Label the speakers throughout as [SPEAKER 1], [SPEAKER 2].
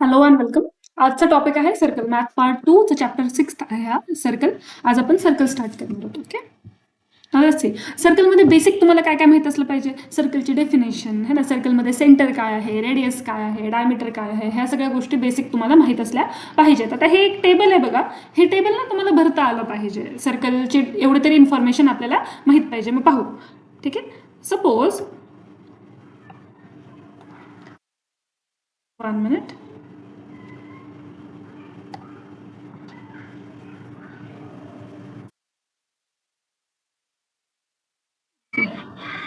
[SPEAKER 1] Hello and welcome. आजचा topic आहे circle math part 2 चा चॅप्टर 6 आहे हा सर्कल. आज आपण सर्कल स्टार्ट करणार आहोत. ओके, सर्कलमध्ये बेसिक तुम्हाला काय काय माहित असलं पाहिजे. सर्कलची डेफिनेशन है ना, सर्कलमध्ये सेंटर काय आहे, रेडियस काय आहे, डायमीटर काय आहे, ह्या सगळ्या गोष्टी बेसिक तुम्हाला माहित असल्या पाहिजेत. आता हे एक टेबल आहे बघा, हे टेबल ना तुम्हाला भरता आलं पाहिजे. सर्कलची एवढी तरी इन्फॉर्मेशन आपल्याला माहित पाहिजे. मग पाहू, ठीक आहे. Suppose 1 minute.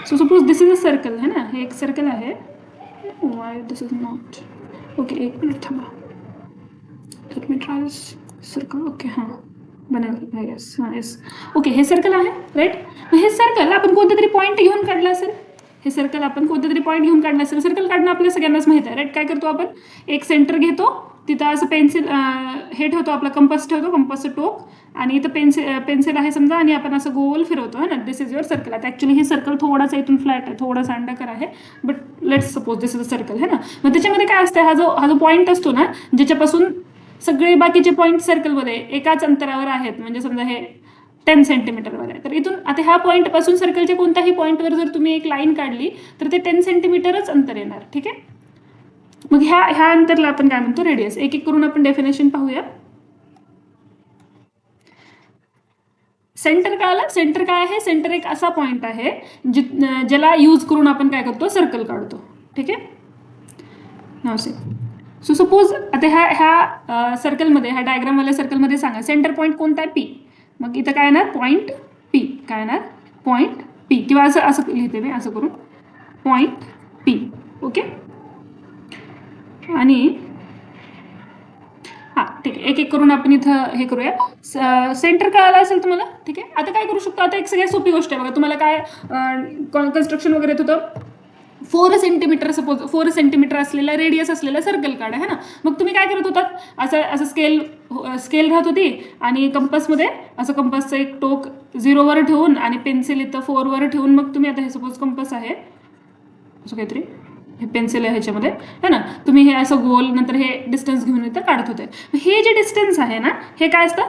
[SPEAKER 1] So suppose this is a circle है ना, हे एक सर्कल आहे. Why this is not okay, एक मिनिट थांबा. लेट मी ट्राय दिस सर्कल. ओके, हां बनेल. येस, हां येस. ओके, हे सर्कल आहे राईट. मग हे सर्कल आपण कोणतं तरी पॉईंट घेऊन काढलं असेल. हे सर्कल आपण कोणतं तरी पॉईंट घेऊन काढलं असेल. सर्कल काढणं आपल्या सगळ्यांनाच माहिती आहे राईट. काय करतो आपण, एक सेंटर घेतो, तिथं असं पेन्सिल हे ठेवतो, आपला कंपास ठेवतो, कंपासचं टोक, आणि इथं पेन्सिल आहे समजा, आणि आपण असं गोल फिरवतो है ना. दिस इज युअर सर्कल. आता ॲक्च्युली हे सर्कल थोडासा इथून फ्लॅट आहे, थोडासा अंडाकार आहे, but let's suppose this is a circle है ना. मग त्याच्यामध्ये काय असतं, हा जो पॉईंट असतो ना, ज्याच्यापासून सगळे बाकीचे पॉईंट सर्कलमध्ये एकाच अंतरावर आहेत, म्हणजे समजा हे 10 सेंटीमीटरवर आहे, तर इथून आता ह्या पॉईंटपासून सर्कलच्या कोणत्याही पॉईंटवर जर तुम्ही एक लाईन काढली तर ते 10 सेंटीमीटरच अंतर येणार. ठीक आहे. मग ह्या अंतरला आपण काय म्हणतो, रेडियस. एक एक करून आपण डेफिनेशन पाहूया. सेंटर काय आला, सेंटर काय आहे, सेंटर एक असा पॉईंट आहे ज्याला यूज करून आपण काय करतो, सर्कल काढतो. ठीक आहे. नाव से सो सपोज आता ह्या सर्कलमध्ये, ह्या डायग्रामवाल्या सर्कलमध्ये सांगा सेंटर पॉईंट कोणता आहे, पी. मग इथं काय येणार, पॉईंट पी. काय येणार, पॉईंट पी. किंवा असं असं लिहिते मी, असं करून पॉईंट पी. ओके. आणि हां ठीक आहे, एक एक करून आपण इथं हे करूया. सेंटर कळालं असेल तुम्हाला. ठीक आहे. आता काय करू शकतो, आता एक सगळ्यात सोपी गोष्ट आहे बघा. तुम्हाला काय कन्स्ट्रक्शन वगैरे येत होतं, 4 सेंटीमीटर, सपोज 4 सेंटीमीटर असलेला रेडियस असलेला सर्कल काढा है ना. मग तुम्ही काय करत होतात, असं असं स्केल राहत होती, आणि कंपासमध्ये असं कंपासचं एक टोक 0वर ठेवून आणि पेन्सिल इथं 4वर ठेवून, मग तुम्ही आता हे सपोज कंपास आहे असं काहीतरी, हे पेन्सिल आहे ह्याच्यामध्ये है ना, तुम्ही हे असं गोल नंतर हे डिस्टन्स घेऊन इथं काढत होते. हे जे डिस्टन्स आहे ना, हे काय असतं,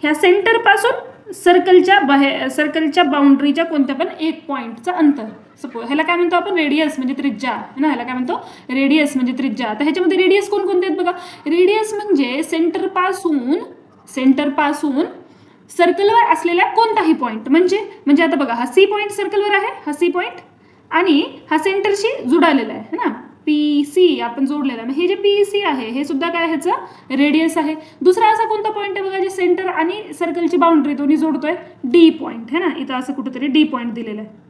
[SPEAKER 1] ह्या सेंटरपासून सर्कलच्या बाउंड्रीच्या कोणत्या पण एक पॉईंटचं अंतर. सपोज ह्याला काय म्हणतो आपण, रेडियस म्हणजे त्रिज्या है ना. ह्याला काय म्हणतो, रेडियस म्हणजे त्रिज्या. आता ह्याच्यामध्ये रेडियस कोणकोणते आहेत बघा. रेडियस म्हणजे सेंटरपासून सर्कलवर असलेल्या कोणताही पॉईंट. म्हणजे आता बघा, हा सी पॉईंट सर्कलवर आहे, हा सी पॉईंट, आणि हा सेंटरशी जुडालेला आहे ना, पी सी आपण जोडलेला आहे. हे जे पी सी आहे हे सुद्धा काय, ह्याचं रेडियस आहे. दुसरा असा कोणता पॉईंट आहे बघा, जे सेंटर आणि सर्कलची बाउंड्री दोन्ही जोडतोय, डी पॉईंट है ना. इथं असं कुठेतरी डी पॉईंट दिलेलं आहे.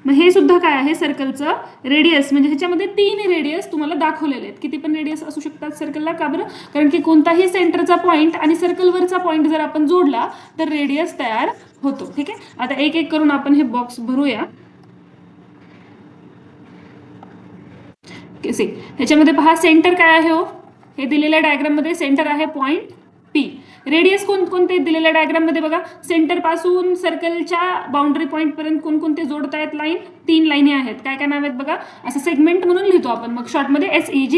[SPEAKER 1] मग हे सुद्धा काय आहे, सर्कलचं रेडियस. म्हणजे ह्याच्यामध्ये 3 रेडियस तुम्हाला दाखवलेले आहेत. किती पण रेडियस असू शकतात सर्कलला. का बरं, कारण की कोणताही सेंटरचा पॉईंट आणि सर्कलवरचा पॉईंट जर आपण जोडला तर रेडियस तयार होतो. ठीक आहे. आता एक एक करून आपण हे बॉक्स भरूया. ह्याच्यामध्ये पहा, सेंटर काय आहे हो, हे दिलेल्या डायग्राममध्ये सेंटर आहे पॉईंट पी. रेडियस कोणकोणते दिलेल्या डायग्राममध्ये बघा, सेंटर पासून सर्कलच्या बाउंड्री पॉईंट पर्यंत कोणकोणते जोडतायत लाईन, 3 लाईनी आहेत. काय काय नाव आहेत बघा, असं सेगमेंट म्हणून लिहितो आपण, मग शॉर्टमध्ये SEG.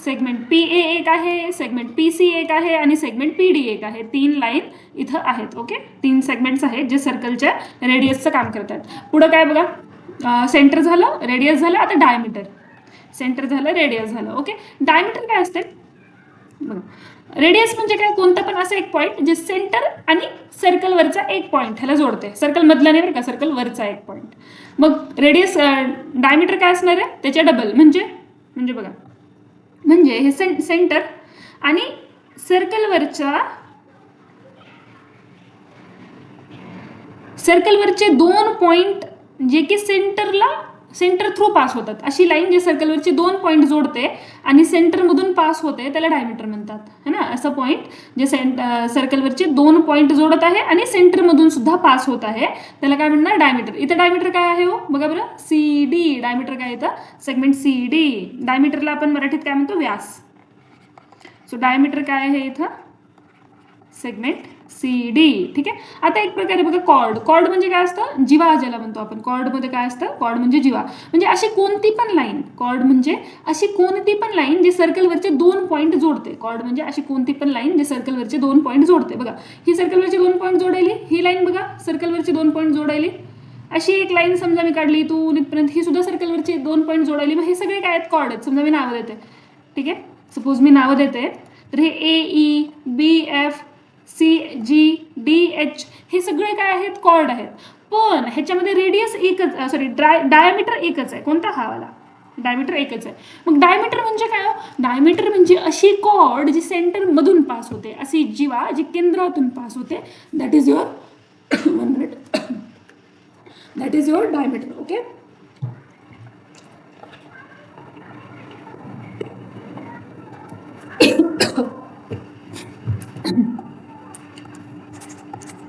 [SPEAKER 1] सेगमेंट PA एक आहे, सेगमेंट PC एक आहे, आणि सेगमेंट PD एक आहे. 3 लाईन इथं आहेत. ओके, 3 सेगमेंट्स आहेत जे सर्कलच्या रेडियसचं काम करतात. पुढं काय बघा, सेंटर झालं, रेडियस झालं, आता डायमीटर. सेंटर झालं, रेडियस झालं. ओके. डायमीटर काय असते बघा, रेडियस म्हणजे काय, कोणतं पण असं एक पॉईंट जे सेंटर आणि सर्कलवरचा एक पॉईंट ह्याला जोडते. सर्कल मधला नाही बरं का, सर्कलवरचा एक पॉईंट. मग रेडियस, डायमीटर काय असणार आहे, त्याच्या डबल. म्हणजे बघा, म्हणजे हे सेंटर आणि सर्कलवरचे 2 पॉईंट जे की सेंटर थ्रू पास होतात, अशी लाईन जे सर्कलवरचे 2 पॉईंट जोडते आणि सेंटरमधून पास होते, त्याला डायमीटर म्हणतात है ना. असं पॉईंट जे सर्कलवरचे 2 पॉईंट जोडत आहे आणि सेंटरमधून सुद्धा पास होत आहे, त्याला काय म्हणणार, डायमीटर. इथं डायमीटर काय आहे हो बघा बरं, CD. डायमीटर काय येतं, सेगमेंट CD. डायमीटरला आपण मराठीत काय म्हणतो, व्यास. सो डायमीटर काय आहे इथं, सेगमेंट सी डी. ठीक आहे. आता एक प्रकारे बघा कॉर्ड. कॉर्ड म्हणजे काय असतं? जीवा ज्याला म्हणतो आपण. कॉर्डमध्ये काय असतं? कॉर्ड म्हणजे जीवा. म्हणजे अशी कोणती पण लाईन, कॉर्ड म्हणजे अशी कोणती पण लाईन जी सर्कलवरचे 2 पॉईंट जोडते. कॉर्ड म्हणजे अशी कोणती पण लाईन जी सर्कलवरचे 2 पॉईंट जोडते. बघा ही सर्कलवरचे 2 पॉईंट जोडायली, ही लाईन बघा सर्कलवरचे 2 पॉईंट जोडायली. अशी एक लाईन समजा मी काढली इथून इथपर्यंत, ही सुद्धा सर्कलवरची 2 पॉईंट जोडायली. मग हे सगळे काय आहेत? कॉर्ड आहेत. समजा मी नावं देते. ठीक आहे. सपोज मी नावं देते, तर हे A B F C G D H हे सगळे काय आहेत? कॉर्ड आहेत. पण ह्याच्यामध्ये रेडियस एकच, सॉरी डायमीटर एकच आहे. कोणता? हा वाला डायमीटर एकच आहे. मग डायमीटर म्हणजे काय? डायमीटर म्हणजे अशी कॉर्ड जी सेंटर मधून पास होते, अशी जीवा जी केंद्रातून पास होते. That is your 1 minute, that is your diameter. Okay.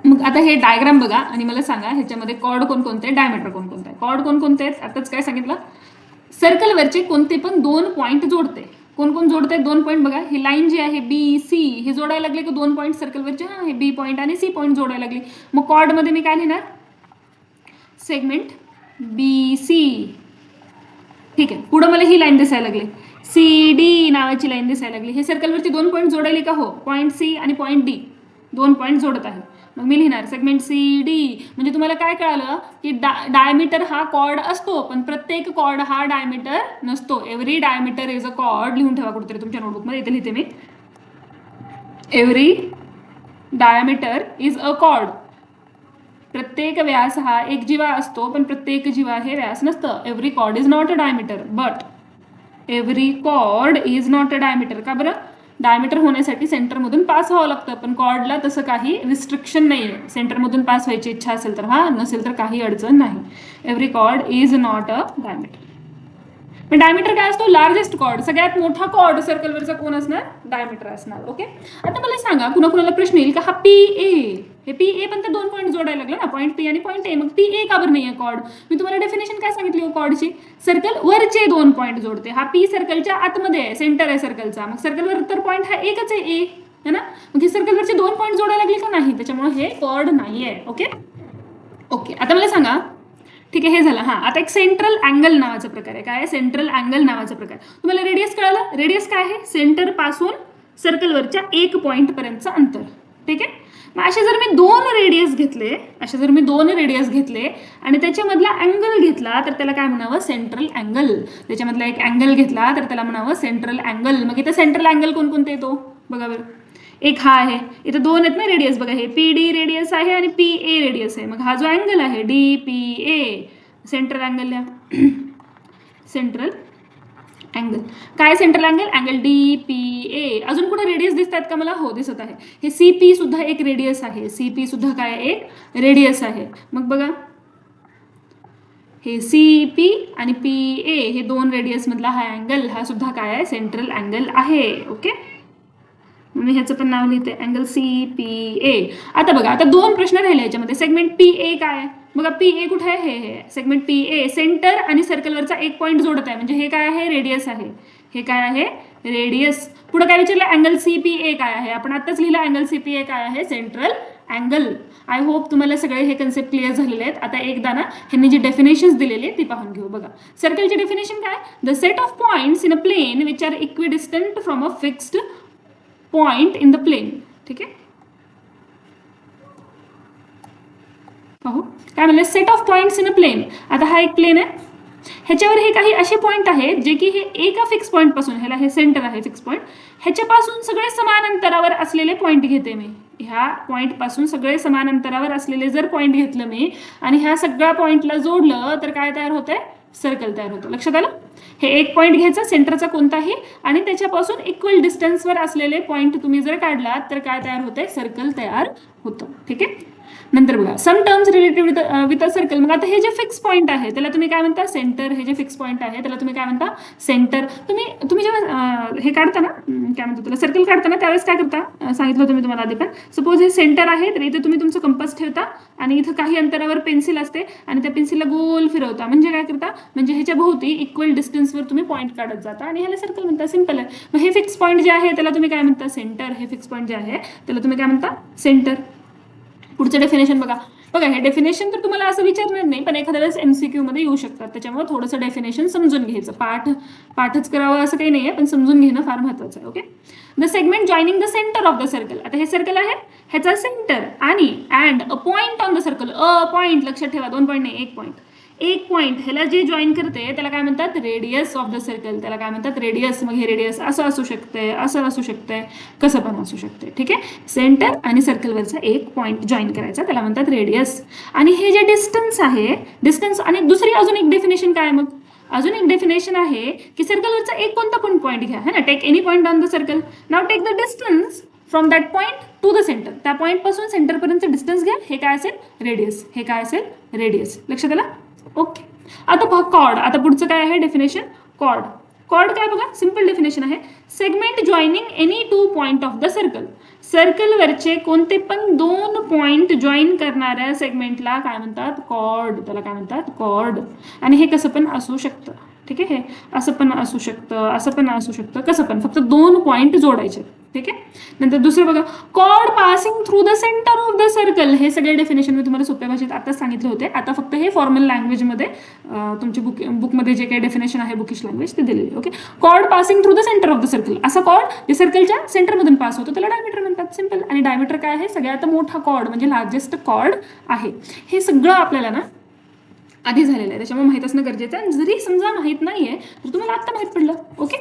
[SPEAKER 1] मग आता हे डायग्राम बघा आणि मला सांगा ह्याच्यामध्ये कॉर्ड कोणकोणते आहे, डायमीटर कोणकोणते आहे. कॉर्ड कोणकोणते आहेत? आताच काय सांगितलं? सर्कलवरचे कोणते पण 2 पॉईंट जोडते. कोण कोण जोडते 2 पॉईंट? बघा ही लाईन जी आहे बी सी, हे जोडायला लागले की 2 पॉईंट सर्कलवरचे. हा, हे बी पॉईंट आणि सी पॉईंट जोडायला लागले. मग कॉर्डमध्ये मी काय लिहिणार? Segment B C. ठीक आहे. पुढं मला ही लाईन दिसायला लागली, सी डी नावाची लाईन दिसायला लागली. हे सर्कलवरची 2 पॉईंट जोडायले का? हो. पॉईंट सी आणि पॉईंट डी 2 पॉईंट जोडत आहे. मग मी लिहिणार सेगमेंट सी डी. म्हणजे तुम्हाला काय कळालं की डायमीटर हा कॉर्ड असतो, पण प्रत्येक कॉर्ड हा डायमीटर नसतो. Every diameter is a chord. लिहून ठेवा कुठेतरी तुमच्या नोटबुकमध्ये. इथे लिहिते मी, every diameter is a chord. प्रत्येक व्यास हा एक जीवा असतो, पण प्रत्येक जीवा हे व्यास नसतं. Every chord is not a diameter, but every chord is not a diameter. का बरं? डायमीटर होण्यासाठी सेंटरमधून पास व्हावं लागतं, पण कॉर्डला तसं काही रिस्ट्रिक्शन नाही आहे. सेंटरमधून पास व्हायची इच्छा असेल तर हा, नसेल तर काही अडचण नाही. Every chord is not a diameter. पण डायमीटर काय असतो? Largest chord. सगळ्यात मोठा कॉर्ड सर्कलवरचा कोण असणार? डायमीटर असणार. ओके. आता मला सांगा, कुणाला प्रश्न येईल का हा पी ए, हे पी ए पण तर 2 पॉईंट जोडायला लागलं ना, पॉईंट पी आणि पॉईंट ए. मग पी ए का बरं नाही आहे कॉर्ड? मी तुम्हाला डेफिनेशन काय सांगितली कॉर्डची? सर्कल वरचे 2 पॉईंट जोडते. हा पी सर्कलच्या आतमध्ये आहे, सेंटर आहे सर्कलचा. मग सर्कलवर तर पॉईंट हा एकच आहे, ए है ना. मग हे सर्कलवरचे 2 पॉईंट जोडायला लागले का? नाही. त्याच्यामुळे हे कॉर्ड नाही आहे. ओके. ओके. आता मला सांगा, ठीक आहे, हे झालं. हां, आता एक सेंट्रल अँगल नावाचा प्रकार आहे. काय आहे? सेंट्रल अँगल नावाचा प्रकार. तुम्हाला रेडियस कळालं? रेडियस काय आहे? सेंटर पासून सर्कलवरच्या 1 पॉईंट पर्यंतचं अंतर. ठीक आहे. मग असे जर मी 2 रेडियस घेतले आणि त्याच्यामधला अँगल घेतला तर त्याला काय म्हणावं? Central angle. त्याच्यामधला एक अँगल घेतला तर त्याला म्हणावं सेंट्रल अँगल. मग इथं सेंट्रल अँगल कोणकोणते येतो बघा बरं. एक हा आहे, इथं 2 आहेत ना रेडियस. बघा हे पी डी रेडियस आहे आणि पी ए रेडियस आहे. मग हा जो अँगल आहे D P A, central angle लिहा. सेंट्रल अँगल काय? Central angle, angle D P A. अजून कुठे रेडियस दिसत आहेत का मला? हो, दिसत आहे. हे सी पी सुद्धा एक रेडियस आहे. सी पी सुद्धा काय? एक रेडियस आहे. मग बघा हे सी पी आणि पी ए हे 2 रेडियस मधला हा अँगल, हा सुद्धा काय आहे? सेंट्रल अँगल आहे. ओके. मी ह्याचं पण नाव लिहिते, अँगल सी पी ए. आता बघा, आता 2 प्रश्न राहिले याच्यामध्ये. सेगमेंट पी ए काय आहे? बघा पी ए कुठे आहे? हे सेगमेंट पी ए सेंटर आणि सर्कलवरचा 1 पॉईंट जोडत आहे. म्हणजे हे काय आहे? रेडियस आहे. हे काय आहे? रेडियस. पुढे काय विचारलं? अँगल सी पी ए काय आहे? आपण आताच लिहिलं अँगल सी पी ए काय आहे? Central angle. आय होप तुम्हाला सगळे हे कन्सेप्ट क्लिअर झालेले आहेत. आता एकदा ना ह्यांनी जी डेफिनेशन्स दिलेली आहे ती पाहून घेऊ. बघा सर्कलची डेफिनेशन काय? The set of points in a plane which are equidistant from a fixed point in the plane. ठीक आहे. पाहू काय म्हणलं? Set of points in a plane. आता हा एक प्लेन आहे, ह्याच्यावर हे काही असे पॉईंट आहेत जे की हे एका फिक्स पॉईंट पासून, ह्याला हे सेंटर आहे फिक्स पॉईंट, ह्याच्यापासून सगळे समान अंतरावर असलेले पॉईंट घेते मी. ह्या पॉईंट पासून सगळे समान अंतरावर असलेले जर पॉईंट घेतलं मी आणि ह्या सगळ्या पॉईंटला जोडलं तर काय तयार होतंय? सर्कल तयार होतं. लक्षात आलं? हे एक पॉईंट घ्यायचा सेंटरचा कोणताही आणि त्याच्यापासून इक्वल डिस्टन्सवर असलेले पॉईंट तुम्ही जर काढलात तर काय तयार होतंय? सर्कल तयार होतं. ठीक आहे. नंतर बघा some terms related with a circle. मग आता हे जे फिक्स पॉईंट आहे त्याला तुम्ही काय म्हणता? सेंटर. हे जे फिक्स पॉईंट आहे त्याला तुम्ही काय म्हणता? सेंटर. तुम्ही जेव्हा हे काढता ना, काय म्हणतो त्याला, सर्कल काढताना त्यावेळेस काय करता? सांगितलं तुम्ही तुम्हाला आधी पण. सपोज हे सेंटर आहे तर इथे तुम्ही तुमचं कंपास ठेवता आणि इथं काही अंतरावर पेन्सिल असते आणि त्या पेन्सिलला गोल फिरवता. म्हणजे काय करता? म्हणजे ह्याच्या भोवती इक्वल डिस्टन्सवर तुम्ही पॉईंट काढत जाता आणि ह्याला सर्कल म्हणता. सिंपल आहे. मग हे फिक्स पॉईंट जे आहे त्याला तुम्ही काय म्हणता? सेंटर. हे फिक्स पॉईंट जे आहे त्याला तुम्ही काय म्हणता? सेंटर.
[SPEAKER 2] पुढचं डेफिनेशन बघा. बघा हे डेफिनेशन तर तुम्हाला असं विचारणार नाही, पण एखाद्या वेळेस MCQ मध्ये येऊ शकतात, त्याच्यामुळे थोडंसं डेफिनेशन समजून घ्यायचं. पाठच करावं असं काही नाही आहे, पण समजून घेणं फार महत्त्वाचं आहे. Okay. The segment joining the centre of the circle. आता हे सर्कल आहे, ह्याचा सेंटर आणि and a point on the circle. A point लक्षात ठेवा, 2 पॉईंट नाही, 1 पॉईंट. एक पॉईंट ह्याला जे जॉईन करते त्याला काय म्हणतात, रेडियस ऑफ द सर्कल. त्याला काय म्हणतात, रेडियस. मग हे रेडियस असं असू शकते, असं असू शकते, कसं पण असू शकते. ठीक आहे. सेंटर आणि सर्कलवरचा एक पॉईंट जॉईन करायचा, त्याला म्हणतात रेडियस. आणि हे जे डिस्टन्स आहे, डिस्टन्स. आणि दुसरी अजून एक डेफिनेशन काय, मग अजून एक डेफिनेशन आहे की सर्कलवरचा एक कोणता पण पॉईंट घ्या, है ना. Take any point on the circle. नाव take the distance from that point to the centre. त्या पॉईंटपासून सेंटरपर्यंत डिस्टन्स घ्या. हे काय असेल, रेडियस. हे काय असेल, रेडियस. लक्षात आलं. ओके. आता पहा कॉर्ड. आता पुढचं काय आहे डेफिनेशन, कॉर्ड. कॉर्ड काय बघा, सिंपल डेफिनेशन आहे. Segment joining any 2 point of the circle. सर्कलवरचे कोणते पण 2 पॉईंट जॉईन करणाऱ्या सेगमेंटला काय म्हणतात, कॉर्ड. त्याला काय म्हणतात, कॉर्ड. आणि हे कसं पण असू शकतं. ठीक आहे. हे असं पण असू शकतं, असं पण असू शकतं, कसं पण, फक्त 2 पॉईंट जोडायचे. ठीक आहे. नंतर दुसरं बघा, cord passing through the centre of the circle. हे सगळे डेफिनेशन मी तुम्हाला सोप्या भाषेत आताच सांगितले होते. आता फक्त हे फॉर्मल लँग्वेजमध्ये तुमच्या बुकमध्ये जे काही डेफिनेशन आहे, बुकिश लँग्वेज, ते दिलेली. Okay. Cord passing through the centre of the circle. असा कॉर्ड जे सर्कलच्या सेंटरमधून पास होतो त्याला डायमीटर म्हणतात. सिंपल. आणि डायमीटर काय आहे, सगळ्यात मोठा कॉर्ड म्हणजे लार्जेस्ट कॉर्ड आहे. हे सगळं आपल्याला ना आधी झालेलं आहे, त्याच्यामुळे माहीत असणं गरजेचं आहे. जरी समजा माहीत नाहीये तर तुम्हाला आता माहीत पडलं. ओके.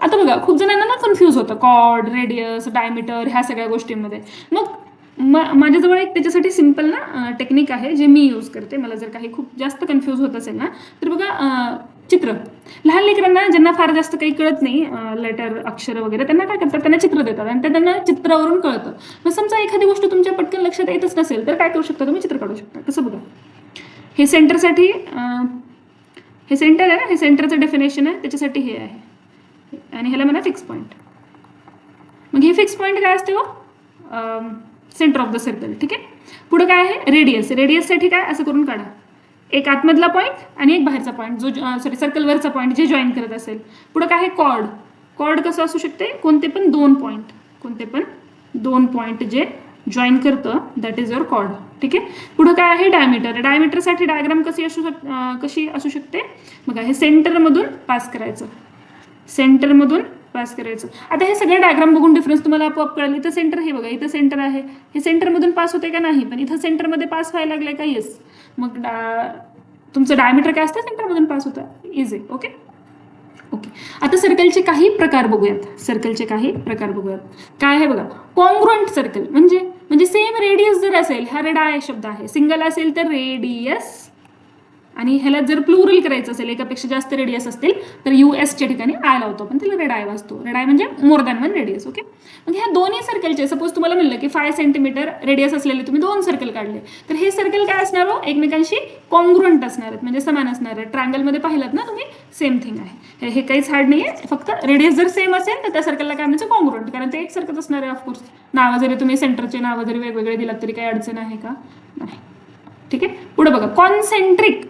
[SPEAKER 2] आता बघा, खूप जणांना ना कन्फ्यूज होतं कॉर्ड, रेडियस, डायमीटर ह्या सगळ्या गोष्टींमध्ये. मग माझ्याजवळ एक त्याच्यासाठी सिंपल ना टेक्निक आहे जे मी यूज करते. मला जर काही खूप जास्त कन्फ्यूज होत असेल ना तर बघा, चित्र. लहान लेकरांना ज्यांना फार जास्त काही कळत नाही, लेटर, अक्षर वगैरे, त्यांना काय करतात, त्यांना चित्र देतात आणि ते त्यांना चित्रावरून कळतं. मग समजा एखादी गोष्ट तुमच्या पटकन लक्षात येतच नसेल तर काय करू शकता, तुम्ही चित्र काढू शकता. कसं बघा, हे सेंटरसाठी, हे सेंटर आहे ना, हे सेंटरचं डेफिनेशन आहे, त्याच्यासाठी हे आहे आणि ह्याला म्हणा फिक्स पॉईंट. मग हे फिक्स पॉईंट काय असते, सेंटर ऑफ द सर्कल. ठीक आहे. पुढे काय आहे, रेडियस. रेडियससाठी काय असं करून काढा, एक आतमधला पॉईंट आणि एक बाहेरचा पॉईंट, जो सर्कलवरचा पॉईंट जे जॉईन करत असेल. पुढे काय आहे, कॉर्ड. कॉर्ड कसं असू शकते, कोणते पण 2 पॉईंट, कोणते पण 2 पॉईंट जे जॉईन करतं, दॅट इज युअर कॉर्ड. ठीक आहे. पुढे काय आहे, डायमीटर. डायमीटरसाठी डायग्राम कशी असू शकते बघा, हे सेंटरमधून पास करायचं, सेंटरमधून पास करायचं. आता हे सगळे डायग्राम बघून डिफरन्स तुम्हाला आपोआप कळेल. इथं सेंटर, हे बघा इथं सेंटर आहे, हे सेंटरमधून पास होते का नाही, पण इथं सेंटरमध्ये पास व्हायला लागले का, येस. मग तुमचं डायमीटर काय असतं, सेंटरमधून पास होतं. इझी. ओके. ओके. आता सर्कलचे काही प्रकार बघूयात. सर्कलचे काही प्रकार बघूयात. काय आहे बघा, कॉन्ग्रुएंट सर्कल म्हणजे सेम रेडियस जर असेल, हा रेडाय शब्द आहे, सिंगल असेल तर रेडियस, आणि ह्याला जर प्लुरल करायचं असेल, एकापेक्षा जास्त रेडियस असतील तर US च्या ठिकाणी आय लावतो आपण, त्याला रेडाय वाचतो. रेडाय म्हणजे मोर दॅन 1 रेडियस. ओके. मग ह्या दोन्ही सर्कलचे, सपोज तुम्हाला म्हणलं की 5 सेंटीमीटर रेडियस असलेले तुम्ही 2 सर्कल काढले, तर हे सर्कल काय असणार, एकमेकांशी कॉन्ग्रुएंट असणार आहेत, म्हणजे समान असणार आहेत. ट्रायंगलमध्ये पाहिलात ना तुम्ही, सेम थिंग आहे. हे काहीच हार्ड नाही आहे, फक्त रेडियस जर सेम असेल तर त्या सर्कलला काय म्हणायचं, कॉन्ग्रुएंट, कारण ते एक सर्कल असणार आहे. ऑफकोर्स नावं जरी तुम्ही सेंटरचे नावं जरी वेगवेगळे दिलात तरी काही अडचण आहे का, नाही. ठीक आहे. पुढे बघा, कॉन्सेंट्रिक.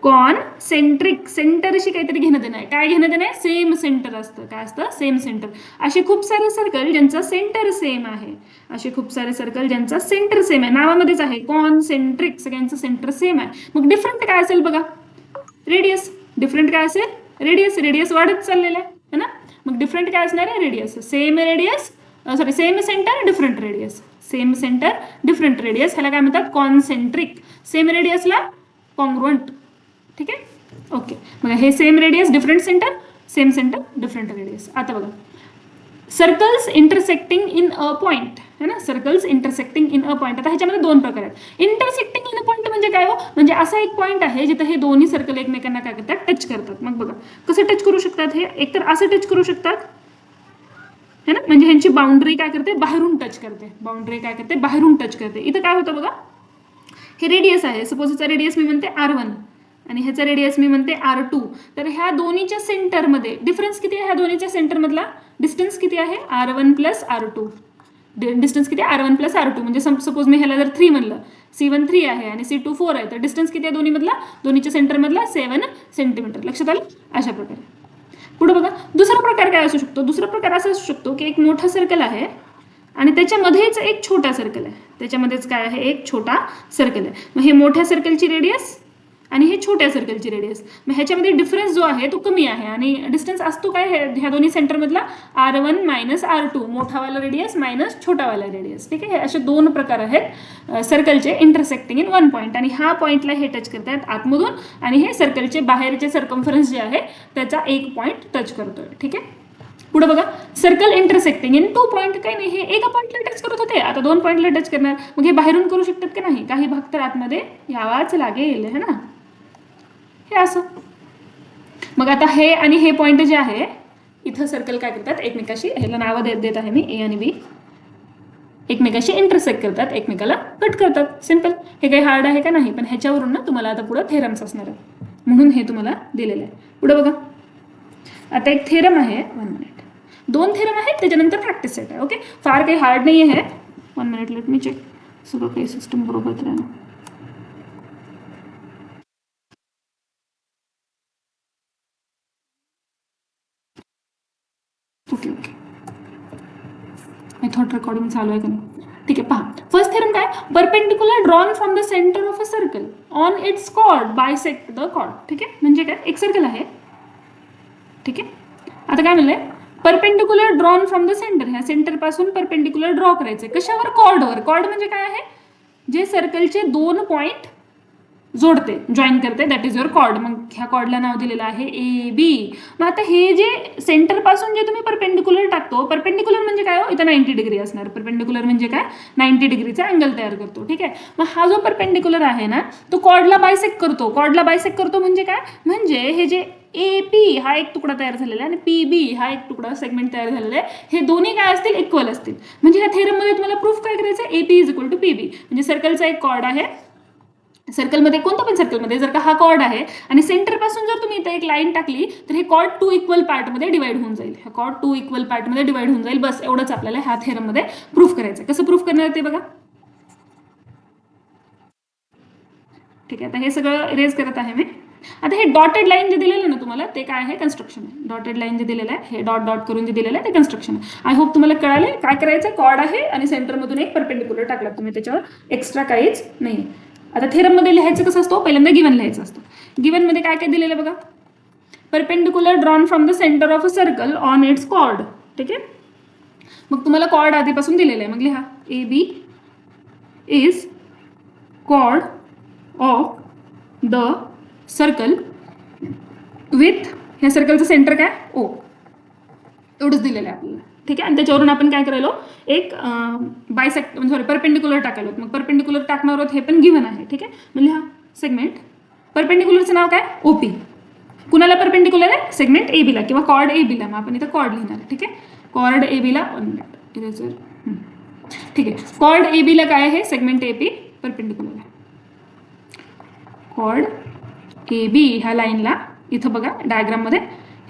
[SPEAKER 2] कॉन्सेंट्रिक, सेंटरशी काहीतरी घेणं देणं आहे. काय घेणं देणं आहे, सेम सेंटर असतं. काय असतं, सेम सेंटर. असे खूप सारे सर्कल ज्यांचा सेंटर सेम आहे, असे खूप सारे सर्कल ज्यांचा सेंटर सेम आहे, नावामध्येच आहे कॉन्सेंट्रिक, सगळ्यांचं सेंटर सेम आहे. मग डिफरंट काय असेल बघा, रेडियस. डिफरंट काय असेल, रेडियस. रेडियस वाढत चाललेलं आहे ना. मग डिफरंट काय असणार आहे, radius. Same radius, same centre, different radius. Same centre, different radius, ह्याला काय म्हणतात, कॉन्सेंट्रिक. Same रेडियसला congruent. ठीक आहे. ओके. मग हे same radius, different centre, same centre, different radius. आता बघा, circles intersecting in a point, है ना. Circles intersecting in a point. आता ह्याच्यामध्ये 2 प्रकार आहेत. इंटरसेक्टिंग इन अ पॉईंट म्हणजे काय हो, म्हणजे असा एक पॉईंट आहे जिथे हे दोन्ही सर्कल एकमेकांना काय करतात, टच करतात. मग बघा कसं टच करू शकतात, हे एकतर असं टच करू शकतात, है ना, म्हणजे ह्यांची बाउंड्री काय करते, बाहेरून टच करते. बाउंड्री काय करते, बाहेरून टच करते. इथं काय होतं बघा, हे रेडियस आहे, सपोज ह्याचा रेडियस मी म्हणते R1 आणि ह्याचा रेडियस मी म्हणते R2. तर ह्या दोन्हीच्या सेंटरमध्ये डिफरन्स किती आहे, ह्या दोन्हीच्या सेंटरमधला डिस्टन्स किती आहे, R1 + R2. डिस्टन्स किती आहे, R1 + R2. म्हणजे सपोज मी ह्याला जर 3 म्हणलं, C1 3 आहे आणि C2 4 आहे, तर डिस्टन्स किती आहे दोन्हीमधला, दोन्हीच्या सेंटरमधला 7 सेंटीमीटर. लक्षात आलं. अशा प्रकारे. पुढे बघा, दुसरा प्रकार काय असू शकतो, दुसरा प्रकार असा असू शकतो की एक मोठा सर्कल आहे आणि त्याच्यामध्येच एक छोटा सर्कल आहे, त्याच्यामध्येच काय आहे, एक छोटा सर्कल आहे. मग हे मोठ्या सर्कलची रेडियस आणि हे छोट्या सर्कलची रेडियस, मग ह्याच्यामध्ये डिफरन्स जो आहे तो कमी आहे आणि डिस्टन्स असतो काय ह्या दोन्ही सेंटरमधला R1 मायनस R2, मोठावाला रेडियस मायनस छोटावाला रेडियस. ठीक आहे, हे असे दोन प्रकार आहेत सर्कलचे इंटरसेक्टिंग इन वन पॉईंट. आणि हा पॉईंटला हे टच करतात आतमधून आणि हे सर्कलचे बाहेरचे सर्कम्फरन्स जे आहे त्याचा एक पॉईंट टच करतोय. ठीक आहे, पुढे बघा, circle intersecting in two point. काही नाही, हे एका पॉईंटला टच करत होते, आता दोन पॉईंटला टच करणार. मग हे बाहेरून करू शकतात की नाही, काही भाग तर आतमध्ये यावाच लागेल है ना, हे असं. मग आता हे आणि हे पॉईंट जे आहे इथं सर्कल काय करतात, एकमेकाशी, ह्याला नावं देत आहे मी ए आणि बी, एकमेकाशी इंटरसेक्ट करतात, एकमेकाला कट करतात. सिंपल. हे काही हार्ड आहे का नाही, पण ह्याच्यावरून ना तुम्हाला आता पुढे थेरम्स असणार आहे म्हणून हे तुम्हाला दिलेलं आहे. पुढे बघा, आता एक थेरम आहे, 1 मिनिट, 2 थेरम आहेत, त्याच्यानंतर प्रॅक्टिस सेट आहे. ओके, फार काही हार्ड नाही आहे. 1 मिनिट, लेट मी चेक सगळं काही सिस्टम बरोबर राहणं. ओके ओके, थॉट रेकॉर्डिंग चालू आहे का नाही. ठीक आहे, पहा, फर्स्ट थेरम काय, perpendicular drawn from the centre of a circle on its chord bisect the chord. ठीक आहे, म्हणजे काय, एक सर्कल आहे. ठीक आहे, आता काय म्हणलंय, perpendicular drawn from the centre, ह्या सेंटर पासून परपेंडिक्युलर ड्रॉ करायचंय. कशावर, कॉर्डवर. कॉर्ड म्हणजे काय आहे, जे सर्कलचे दोन पॉईंट जोडते, जॉईन करते, दॅट इज युअर कॉर्ड. मग ह्या कॉर्डला नाव दिलेलं आहे ए बी. मग आता हे जे सेंटर पासून जे तुम्ही परपेंडिक्युलर टाकतो, परपेंडिक्युलर म्हणजे काय हो, इथं 90 डिग्री असणार. परपेंडिक्युलर म्हणजे काय, 90 डिग्रीचा अँगल तयार करतो. ठीक आहे, मग हा जो परपेंडिक्युलर आहे ना तो कॉर्डला बायसेक्ट करतो. कॉर्डला बायसेक्ट करतो म्हणजे काय, म्हणजे हे जे ए पी हा एक तुकडा तयार झालेला आहे आणि पी बी हा एक तुकडा सेगमेंट तयार झालेला आहे, हे दोन्ही काय असतील, इक्वल असतील. म्हणजे ह्या थेरममध्ये तुम्हाला प्रूफ काय करायचं आहे, A P is equal to P B. म्हणजे सर्कलचा एक कॉर्ड आहे, सर्कलमध्ये कोणत्या पण सर्कलमध्ये जर का हा कॉर्ड आहे आणि सेंटर पासून जर तुम्ही इथे एक लाईन टाकली तर हे कॉर्ड 2 इक्वल पार्टमध्ये डिवाइड होऊन जाईल. हा कॉर्ड 2 इक्वल पार्टमध्ये डिवाइड होऊन जाईल. बस एवढंच आपल्याला ह्या थेरममध्ये प्रूफ करायचं. कसं प्रूफ करणार ते बघा. ठीक आहे, आता हे सगळं इरेज करत आहे मी. आता हे डॉटेड लाईन जे दिलेलं ना तुम्हाला ते काय आहे, कन्स्ट्रक्शन आहे. डॉटेड लाईन जे दिलेलं आहे, हे डॉट डॉट करून जे दिलेलं आहे ते कन्स्ट्रक्शन आहे. आय होप तुम्हाला कळाले काय करायचं. कॉर्ड आहे आणि सेंटरमधून एक परपेंडिक्युलर टाकला तुम्ही, त्याच्यावर एक्स्ट्रा काहीच नाही. आता थेरममध्ये लिहायचं कसं असतो, पहिल्यांदा गिवन लिहायचं असतं. गिवनमध्ये काय काय दिलेलं बघा, perpendicular drawn from the centre of a circle on its chord. ठीक आहे, मग तुम्हाला कॉर्ड आधीपासून दिलेलं आहे, मग लिहा A B is chord of the circle with, ह्या सर्कलचं सेंटर काय, ओ, एवढंच दिलेलं आहे आपल्याला. ठीक आहे, आणि त्याच्यावरून आपण काय करायलो, एक बायसेक्ट सॉरी परपेंडिक्युलर टाकायलो. मग परपेंडिक्युलर टाकणार आहोत, हे पण गिवन आहे. ठीक आहे, मग लिहा सेगमेंट, परपेंडिक्युलरचं नाव काय, ओपी. कुणाला परपेंडिक्युलर आहे, सेगमेंट ए बीला किंवा कॉर्ड ए बीला. मग आपण इथं कॉर्ड लिहिणार आहे. ठीक आहे, कॉर्ड ए बीला, 1 मिनिट इरेजर. ठीक आहे, कॉर्ड ए बीला काय आहे, सेगमेंट ए पी परपेंडिक्युलर आहे. कॉर्ड ए बी ह्या लाईनला इथं बघा डायग्राममध्ये,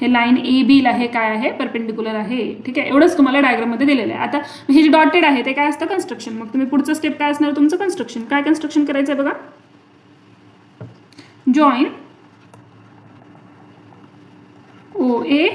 [SPEAKER 2] हे लाईन ए बीला हे काय आहे, परपेंडिक्युलर आहे. ठीक आहे, एवढंच तुम्हाला डायग्राममध्ये दिलेलं आहे. आता हे जे डॉटेड आहे ते काय असतं, कन्स्ट्रक्शन. मग तुम्ही पुढचं स्टेप काय असणार तुमचं, कन्स्ट्रक्शन. काय कन्स्ट्रक्शन करायचं आहे बघा, join O A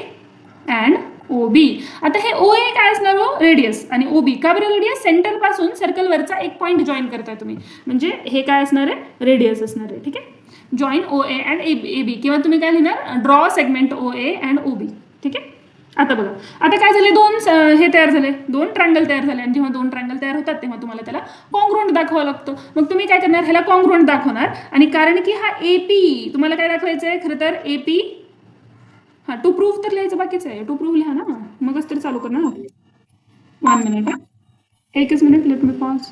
[SPEAKER 2] and O बी. आता हे ओ ए काय असणार हो, रेडियस, आणि ओ बी का बरं रेडियस, सेंटर पासून सर्कलवरचा एक पॉईंट जॉईन करताय तुम्ही, म्हणजे हे काय असणार आहे, रेडियस असणार आहे. ठीक आहे, join O A and A B, किंवा तुम्ही काय लिहिणार, draw segment O A and O B. ठीक आहे, आता बघा, आता काय झाले, दोन हे तयार झाले, दोन ट्रायंगल तयार झाले. आणि जेव्हा दोन ट्रायंगल तयार होतात तेव्हा तुम्हाला त्याला कॉन्ग्रुएंट दाखवावं लागतं. मग तुम्ही काय करणार, ह्याला कॉन्ग्रुएंट दाखवणार. आणि कारण की हा ए पी तुम्हाला काय दाखवायचं आहे, खरं तर ए पी, हा टू प्रूफ तर लिहायचं बाकीच आहे, टू प्रूफ लिहा ना, मगच तरी चालू करणार. 1 मिनिट, एकच minute, let me pause.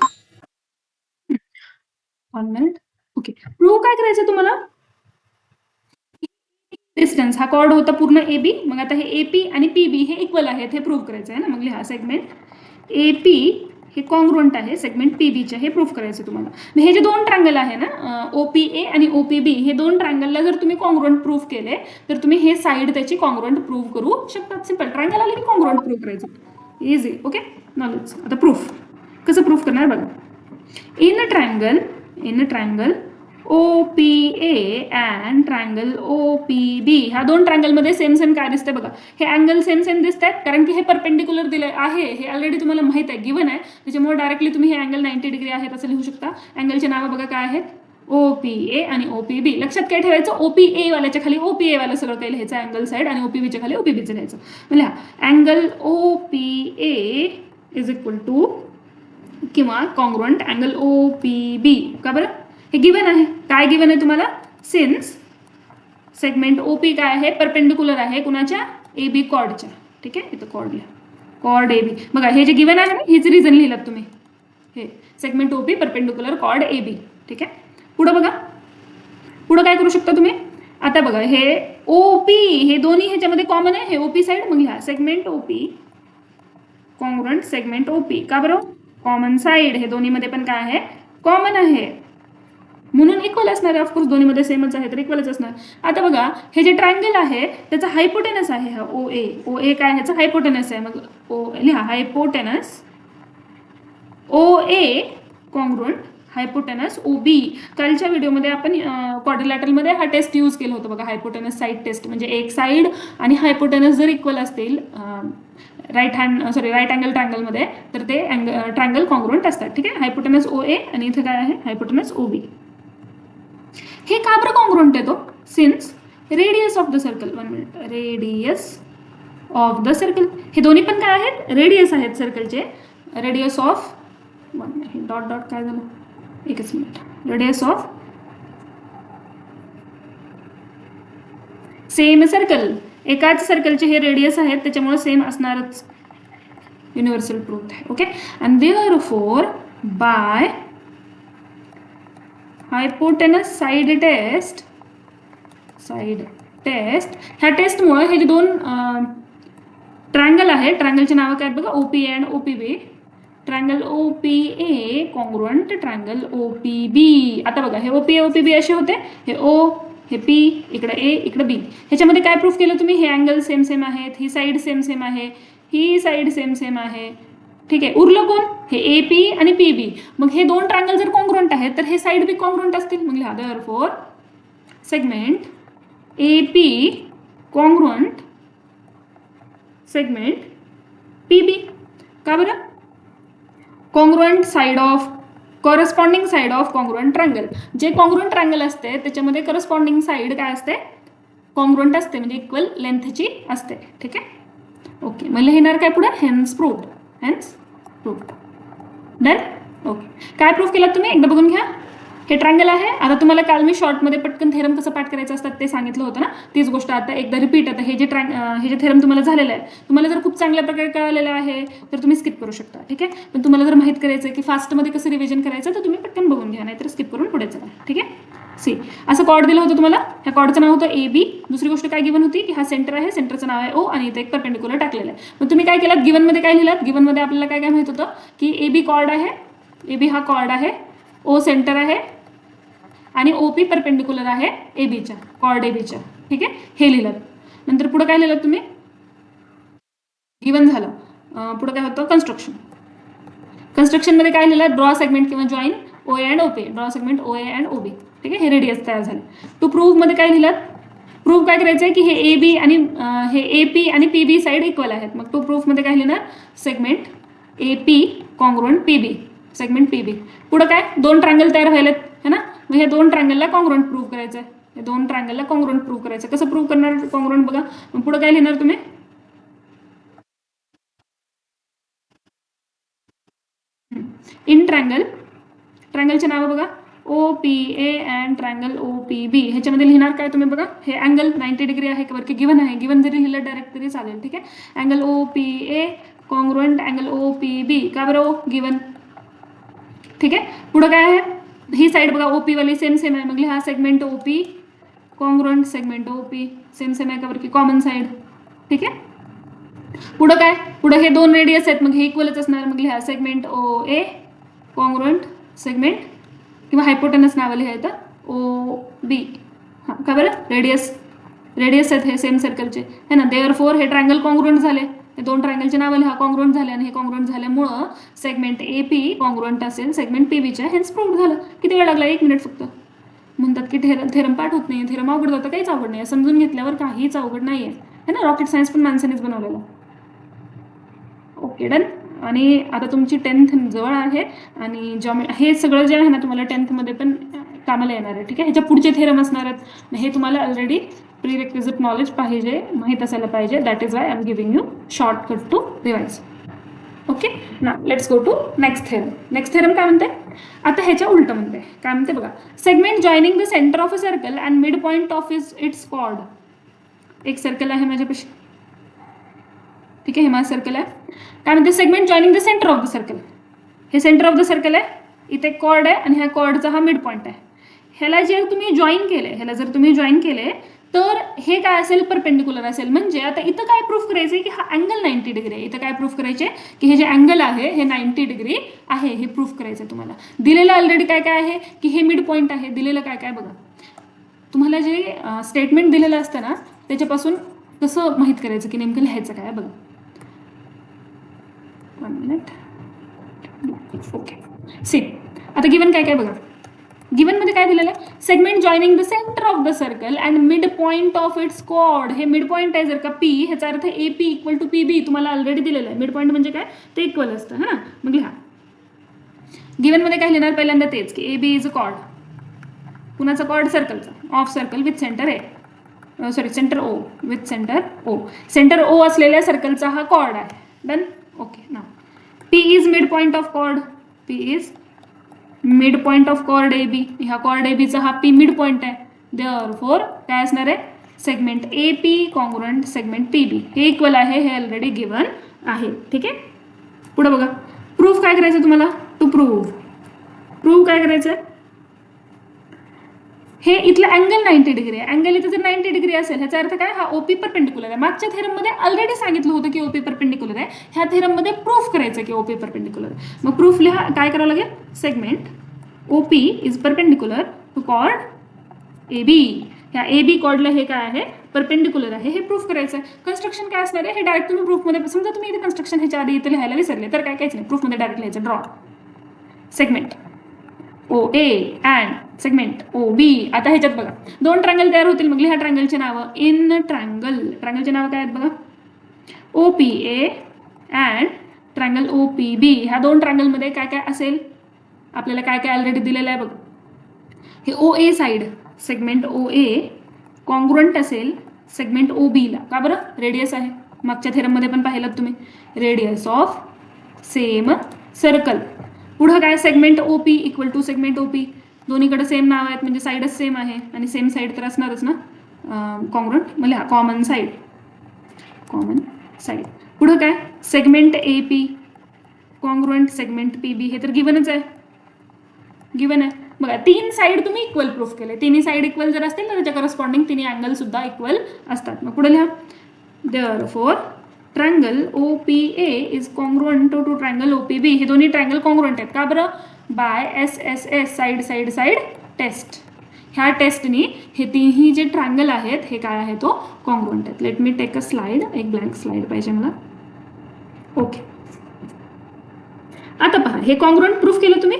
[SPEAKER 2] 1 minute. Okay, proof काय करायचं तुम्हाला, डिस्टन्स, हा कॉर्ड होता पूर्ण ए बी. मग आता हे ए पी आणि पी बी हे इक्वल आहेत हे प्रूव्ह करायचं आहे ना. मग लिहा सेगमेंट ए पी हे कॉन्ग्रुएंट आहे सेगमेंट पी बीचे, हे प्रूव्ह करायचं तुम्हाला. हे जे दोन ट्रायंगल आहे ना, ओ पी ए आणि ओ पी बी, हे दोन ट्रायंगलला जर तुम्ही कॉन्ग्रुएंट प्रूव्ह केले तर तुम्ही हे साईड त्याची कॉन्ग्रुएंट प्रूव्ह करू शकतात. सिंपल, ट्रायंगल आले की कॉन्ग्रुएंट प्रूव्ह करायचं, इझी. Okay, knowledge. आता प्रूफ कसं प्रूव्ह करणार बघा. In a triangle OPA and triangle OPB. ह्या दोन ट्रायंगलमध्ये सेम सेम काय दिसतंय बघा, हे अँगल सेम सेम दिसत आहेत कारण की हे परपेंडिक्युलर दिले आहे, हे ऑलरेडी तुम्हाला माहित आहे, गिवन आहे, त्याच्यामुळे डायरेक्टली तुम्ही हे अँगल 90 डिग्री आहेत असं लिहू शकता. अँगलचे नावं बघा काय आहेत, OPA आणि OPB. लक्षात काय ठेवायचं, OPA वाल्याच्या खाली OPA वाला सगळं काही लिहायचं अँगल साईड आणि OPBच्या खाली OPBचं लिहायचं. म्हणजे angle OPA is equal to किंवा कॉन्ग्रुएंट अँगल OPB. का बरं, हे गिवन आहे. काय गिवन आहे तुम्हाला, सिन्स सेगमेंट OP काय आहे, परपेंडिक्युलर आहे कुणाच्या, AB कॉर्डच्या. ठीक आहे, इथं कॉर्ड लिहा, कॉर्ड AB. बघा हे जे गिवन आहे ना, हेच रिझन लिहिलात तुम्ही, हे segment OP perpendicular chord AB. ठीक आहे, पुढं बघा, पुढं काय करू शकता तुम्ही, आता बघा हे OP हे दोन्ही ह्याच्यामध्ये कॉमन आहे, हे OP साईड, मग लिहा segment OP congruent segment OP. का बरं, कॉमन साईड, हे दोन्हीमध्ये पण काय आहे, कॉमन आहे, म्हणून इक्वल असणार आहे. ऑफकोर्स दोन्हीमध्ये सेमच आहे तर इक्वलच असणार. आता बघा हे जे ट्रायंगल आहे त्याचा हायपोटेनस आहे हा OA. OA काय, ह्याचा हायपोटेनस आहे, मग O लिहा, hypotenuse OA congruent hypotenuse OB. कालच्या व्हिडिओमध्ये आपण क्वाड्रिलॅटरलमध्ये हा टेस्ट यूज केलं होतं बघा, हायपोटेनस साईड टेस्ट. म्हणजे एक साईड आणि हायपोटेनस जर इक्वल असतील राईट अँगल ट्रायंगलमध्ये तर ते ट्रायंगल कॉन्ग्रुएंट असतात. ठीक आहे, हायपोटेनस OA आणि इथे काय आहे, हायपोटेनस OB. हे का बरं कॉन्ग्रुएंट येतो, since radius of the circle, 1 minute, radius of the circle, हे दोन्ही पण काय आहेत, रेडियस आहेत सर्कलचे. Radius of, 1 minute, dot dot काय झालं, एकच minute, radius of same circle, एकाच सर्कलचे हे रेडियस आहेत त्याच्यामुळे सेम असणारच, युनिव्हर्सल ट्रूथ आहे. Okay, and therefore by hypotenuse side test, ह्या टेस्टमुळे हे जे दोन ट्रायंगल आहे, ट्रायंगलचे नावं काय आहेत बघा, OPA and OPB. Triangle OPA congruent triangle OPB. आता बघा हे OPA OPB असे होते, हे O हे P, इकडे A इकडे B. ह्याच्यामध्ये काय प्रूफ केलं तुम्ही, हे अँगल सेम सेम आहेत, ही साईड सेम सेम आहे, ही साईड सेम सेम आहे. ठीक आहे, उरलं कोण, हे AP आणि PB. मग हे दोन ट्रायंगल जर कॉन्ग्रुएंट आहेत तर हे साईड बी कॉन्ग्रुएंट असतील. मग लिहा therefore segment AP congruent segment PB. का बरं, congruent side of, corresponding side of congruent triangle. जे कॉन्ग्रुएंट ट्रायंगल असते त्याच्यामध्ये करस्पॉन्डिंग साईड काय असते, कॉन्ग्रुएंट असते, म्हणजे इक्वल लेंथची असते. ठीक आहे, ओके, मग लिहिणार काय पुढे, hence proved, hence proved. Done. Okay, काय प्रूफ केलं तुम्ही एकदा बघून घ्या. हे ट्रायंगल आहे. आता तुम्हाला काल मी शॉर्टमध्ये पटकन थेरम कसं पाठ करायचं असतात ते सांगितलं होतं ना, तीच गोष्ट आता एकदा रिपीट. आता हे जे थेरम तुम्हाला झालेलं आहे, तुम्हाला जर खूप चांगल्या प्रकारे कळलेलं आहे तर तुम्ही स्किप करू शकता. ठीक आहे, पण तुम्हाला जर माहीत करायचं आहे की फास्टमध्ये कसं रिव्हिजन करायचं तर तुम्ही पटकन बघून घ्या, नाहीतर स्किप करून पुढे चला. ठीक आहे, सी असं कॉर्ड दिलं होतं तुम्हाला, ह्या कॉर्डचं नाव होतं AB. दुसरी गोष्ट काय गिवन होती की हा सेंटर आहे, सेंटरचं नाव आहे O आणि इथे एक परपेंडिक्युलर टाकलेलं आहे. मग तुम्ही काय केलात, गिवनमध्ये काय लिहिलात, गिवनमध्ये आपल्याला काय काय माहित होतं की AB कॉर्ड आहे, AB हा कॉर्ड आहे, O सेंटर आहे आणि OP परपेंडिक्युलर आहे ABच्या, कॉर्ड ABच्या. ठीक आहे, हे लिहिलं. नंतर पुढे काय लिहिलं तुम्ही, गिवन झालं, पुढे काय होतं, कन्स्ट्रक्शनमध्ये काय लिहिलं, ड्रॉ सेगमेंट किंवा join OA and OP, draw segment OA and OB. ठीक आहे, हे रेडियस तयार झाले. टू प्रूव्हमध्ये काय लिहिलं, प्रूव्ह काय करायचं आहे की हे AB आणि हे AP आणि PB साईड इक्वल आहेत. मग टू प्रूफमध्ये काय लिहिणार, segment AP congruent PB, segment PB. पुढे काय, दोन ट्रायंगल तयार व्हायलेत है ना, मग हे दोन ट्रायंगलला कॉन्ग्रुएंट प्रूव्ह करायचं आहे. हे दोन ट्रायंगलला कॉन्ग्रुएंट प्रूव्ह करायचं. कसं प्रूव्ह करणार कॉन्ग्रुएंट बघा. मग पुढे काय लिहिणार तुम्ही, इन ट्रायंगलचे नाव बघा, OPA अँड ट्रायंगल OPB. ह्याच्यामध्ये लिहिणार काय तुम्ही बघा, हे अँगल 90 डिग्री आहे का, की गिवन आहे, गिवन जरी लिहिलं डायरेक्ट तरी चालेल. ठीक आहे, angle OPA congruent angle OPB. का बरं, गिवन. ठीक आहे, पुढे काय आहे, ही साईड बघा OP वाली सेम सेम आहे, मग लिहा segment OP congruent segment OP, same same आहे का बरं की कॉमन साईड. ठीक आहे, पुढे काय, पुढे हे दोन रेडियस आहेत मग हे इक्वलच असणार, मग लिहा सेगमेंट OA कॉन्ग्रुएंट सेगमेंट किंवा हायपोटेनस नाव लिहायचं OB. हां, का बरं, रेडियस आहेत हे सेम सर्कलचे है ना, देअरफॉर हे ट्रायंगल कॉन्ग्रुएंट झाले, हे दोन ट्रायंगलचे नाव लिहा, कॉन्ग्रुएंट झाले आणि हे कॉन्ग्रुएंट झाल्यामुळं सेगमेंट AP कॉन्ग्रुएंट असेल सेगमेंट PBच्या, हेन्स प्रूव्ड झालं. किती वेळ लागला, 1 मिनिट फक्त. म्हणतात की थेरम पाठ होत नाही, थेरम अवघड जातं. काहीच अवघड नाही, समजून घेतल्यावर काहीच अवघड नाही आहे ना. रॉकेट सायन्स पण माणसानेच बनवलेलं. Okay done. आणि आता तुमची 10th जवळ आहे आणि हे सगळं जे आहे ना तुम्हाला 10th मध्ये पण कामाला येणार आहे. ठीक आहे, ह्याच्या पुढचे थेरम असणार आहेत. हे तुम्हाला ऑलरेडी प्रीरेक्विजिट नॉलेज पाहिजे, माहीत असायला पाहिजे. That is why I am giving you shortcut to revise. Okay ना, let's go to next theorem. Next theorem काय म्हणते, आता ह्याच्या उलट म्हणते. काय म्हणते बघा, segment joining the centre of a circle and mid point of its chord. एक सर्कल आहे माझ्यापाशी, ठीक आहे, हे माझं सर्कल आहे. काय म्हणते, segment joining the centre of the circle. हे सेंटर ऑफ द सर्कल आहे, इथे कॉर्ड आहे आणि ह्या कॉर्डचा हा मिड पॉईंट आहे. ह्याला जर तुम्ही जॉईन केले तर हे काय असेल, परपेंडिक्युलर असेल. म्हणजे आता इथं काय प्रूफ करायचं आहे की हा अँगल 90 डिग्री आहे. इथं काय प्रूफ करायचे की हे जे अँगल आहे हे 90 डिग्री आहे, हे प्रूफ करायचं आहे तुम्हाला. दिलेलं ऑलरेडी काय काय आहे की हे मिड पॉईंट आहे. दिलेलं काय काय बघा, तुम्हाला जे स्टेटमेंट दिलेलं असतं ना त्याच्यापासून कसं माहीत करायचं की नेमकं लिहायचं काय बघा. 1 मिनिट. ओके, सी आता गिवन काय काय बघा. गिवन मध्ये काय दिलेलं आहे, segment joining the centre of the circle and mid point of its chord. हे मिड पॉईंट आहे जर का पी, ह्याचा अर्थ AP इक्वल टू PB तुम्हाला ऑलरेडी दिलेलं आहे. मिड पॉईंट म्हणजे काय, ते इक्वल असतं हा. मग लिहा, गिवन मध्ये काय लिहिणार पहिल्यांदा तेच की AB इज अ कॉर्ड. कुणाचा कॉर्ड, सर्कलचा, of circle with centre centre O with centre O. Centre O असलेल्या सर्कलचा हा कॉर्ड आहे. डन. ओके ना, P is mid point of chord. P is mid point of chord AB. ह्या chord ABचा हा P मिड पॉईंट आहे. Therefore काय असणार आहे, segment AP congruent segment PB. हे इक्वल आहे, हे ऑलरेडी गिवन आहे. ठीक आहे, पुढे बघा. प्रूफ काय करायचं तुम्हाला, टू प्रूव्ह काय करायचं, हे इथलं अँगल 90 डिग्री आहे. अँगल इथं जर 90 डिग्री असेल ह्याचा अर्थ काय, हा OP परपेंडिक्युलर आहे. मागच्या थेरममध्ये ऑलरेडी सांगितलं होतं की OP परपेंडिक्युलर आहे. ह्या थेरममध्ये प्रूफ करायचं की OP परपेंडिक्युलर. मग प्रूफ लिहा, काय करावं लागेल, segment OP is perpendicular to chord AB. ह्या AB कॉर्डला हे काय आहे, परपेंडिक्युलर आहे, हे प्रूफ करायचं आहे. कन्स्ट्रक्शन काय असणार आहे, हे डायरेक्ट तुम्ही प्रूफमध्ये, समजा तुम्ही इथे कन्स्ट्रक्शन ह्याच्या आधी इथे लिहायला विसरले तर काय काहीच नाही, प्रूफमध्ये डायरेक्ट लिहायचं. Draw segment OA and segment OB. आता ह्याच्यात बघा दोन ट्रायंगल तयार होतील. मग लिहा ट्रायंगलचे नावं. इन ट्रायंगलचे नावं काय आहेत बघा, OPA अँड ट्रायंगल OPB. ह्या दोन ट्रायंगलमध्ये काय काय असेल, आपल्याला काय काय ऑलरेडी दिलेलं आहे बघ. हे OA side, segment OA congruent असेल सेगमेंट OB ला. का बरं, रेडियस आहे. मागच्या थेरममध्ये पण पाहिलं तुम्ही, रेडियस ऑफ सेम सर्कल. पुढं काय, segment OP equal to segment OP. दोन्हीकडे सेम नाव आहेत म्हणजे साईडच सेम आहे आणि सेम साईड तर असणारच ना, कॉन्ग्रुएंट. म्हणजे हा कॉमन साईड. पुढं काय, segment AP congruent segment PB. हे तर गिवनच आहे, गिवन आहे. बघा, 3 साईड तुम्ही इक्वल प्रूफ केले. तिन्ही साईड इक्वल जर असतील तर त्याच्या करस्पॉन्डिंग तिन्ही अँगल सुद्धा इक्वल असतात. मग पुढे लिहा, therefore triangle OPA is congruent to triangle OPB. हे दोन्ही ट्रायंगल कॉन्ग्रुएंट आहेत. का बरं, बाय SSS साईड टेस्ट. ह्या टेस्टनी हे तिन्ही जे ट्रायंगल आहेत हे काय आहे, तो कॉन्ग्रुएंट आहेत. Let me take a slide, एक ब्लँक स्लाइड पाहिजे मला. ओके, आता पहा, हे कॉन्ग्रुएंट प्रूफ केलं तुम्ही.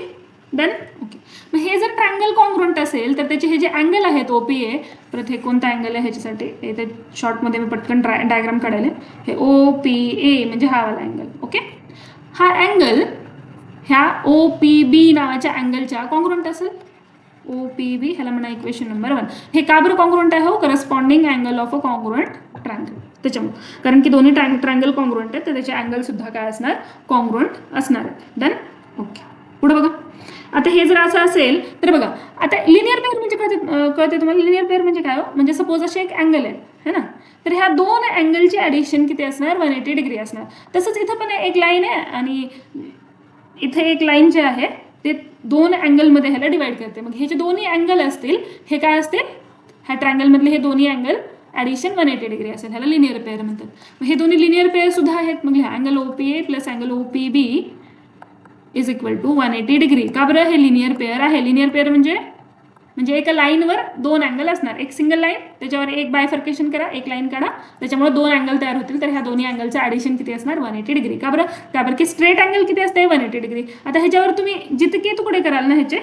[SPEAKER 2] डन. ओके, मग हे जर ट्रायंगल कॉन्ग्रुएंट असेल तर त्याचे हे जे अँगल आहेत OPA, परत हे कोणता अँगल आहे ह्याच्यासाठी, इथे शॉर्टमध्ये मी पटकन डायग्राम काढायला. हे OPA म्हणजे हा वाला अँगल. ओके, हा अँगल ह्या OPB नावाच्या अँगलच्या कॉन्ग्रुएंट असेल. OPB ह्याला म्हणा इक्वेशन नंबर 1. हे का बरं कॉन्ग्रुएंट आहे, हो, corresponding angle of a congruent triangle. त्याच्यामुळे, कारण की दोन्ही ट्रायंगल कॉन्ग्रुएंट आहेत तर त्याचे अँगल सुद्धा काय असणार, कॉन्ग्रुएंट असणार आहेत. डन. ओके, पुढे बघा. आता हे जर असं असेल तर बघा, आता लिनियर पेअर म्हणजे कळते तुम्हाला. लिनियर पेअर म्हणजे काय हो, म्हणजे सपोज असे एक अँगल आहे है ना, तर ह्या दोन अँगलची ॲडिशन किती असणार, 180 डिग्री असणार. तसंच इथं पण एक लाईन आहे आणि इथे एक लाईन जे आहे ते दोन अँगलमध्ये ह्याला डिवाइड करते. मग हे जे दोन्ही अँगल असतील हे काय असतील, ह्या ट्रायंगलमधले हे दोन्ही अँगल ॲडिशन 180 डिग्री असेल, ह्याला लिनियर पेअर म्हणतात. मग हे दोन्ही लिनियर पेअर सुद्धा आहेत. मग ह्या angle OPA plus angle OPB is equal to 180 degree. का बरं, हे लिनियर पेअर आहे. लिनियर पेअर म्हणजे एका लाईनवर दोन अँगल असणार. एक सिंगल लाईन, त्याच्यावर एक बायफर्केशन करा, एक लाईन काढा, त्याच्यामुळे दोन अँगल तयार होतील. तर ह्या दोन्ही अँगलचं ॲडिशन किती असणार, 180 डिग्री. का बरं, की स्ट्रेट अँगल किती असते, 180 डिग्री. आता ह्याच्यावर तुम्ही जितके तुकडे कराल ना ह्याचे,